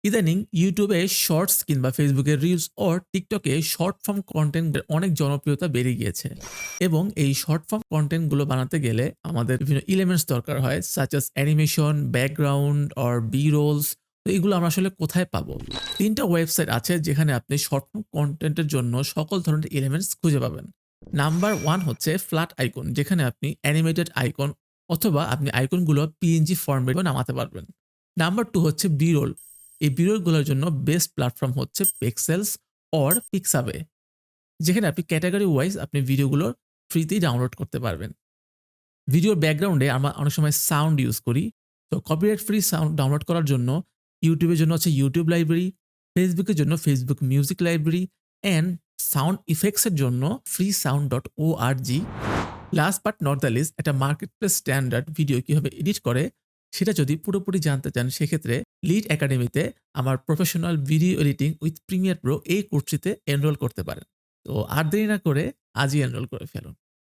ইদানিং ইউটিউবে শর্টস কিংবা ফেসবুকের রিলস ও টিকটকে শর্ট ফর্ম কন্টেন্টের অনেক জনপ্রিয়তা বেড়ে গিয়েছে এবং এই শর্ট ফর্ম কন্টেন্টগুলো বানাতে গেলে আমাদের বিভিন্ন এলিমেন্টস দরকার হয় such as animation, background or B rolls. তো এগুলো আমরা আসলে কোথায় পাবো? ৩টা ওয়েবসাইট আছে যেখানে আপনি শর্ট ফর্ম কন্টেন্টের জন্য সকল ধরনের এলিমেন্টস খুঁজে পাবেন। নাম্বার 1 হচ্ছে ফ্ল্যাট আইকন, যেখানে আপনি অ্যানিমেটেড আইকন অথবা আপনি আইকনগুলো পিএনজি ফরম্যাটেও নামাতে পারবেন। নাম্বার 2 হচ্ছে বি রোল। এই বিরলগুলোর জন্য বেস্ট প্ল্যাটফর্ম হচ্ছে পিক্সেলস অর পিক্সাবে, যেখানে আপনি ক্যাটাগরি ওয়াইজ আপনি ভিডিওগুলো ফ্রিতেই ডাউনলোড করতে পারবেন। ভিডিওর ব্যাকগ্রাউন্ডে আমরা অনেক সময় সাউন্ড ইউজ করি। তো কপিরাইট ফ্রি সাউন্ড ডাউনলোড করার জন্য ইউটিউবের জন্য হচ্ছে ইউটিউব লাইব্রেরি, ফেসবুকের জন্য Facebook music library and sound effects এর জন্য freesound.org। Last but not the least, একটা মার্কেটপ্লেস স্ট্যান্ডার্ড ভিডিও কিভাবে এডিট করে সেটা যদি পুরোপুরি জানতে চান, সেক্ষেত্রে লিড একাডেমিতে আমার professional video editing with Premiere Pro এই কোর্সটিতে এনরোল করতে পারেন। তো আর দেরি না করে আজই এনরোল করে ফেলুন।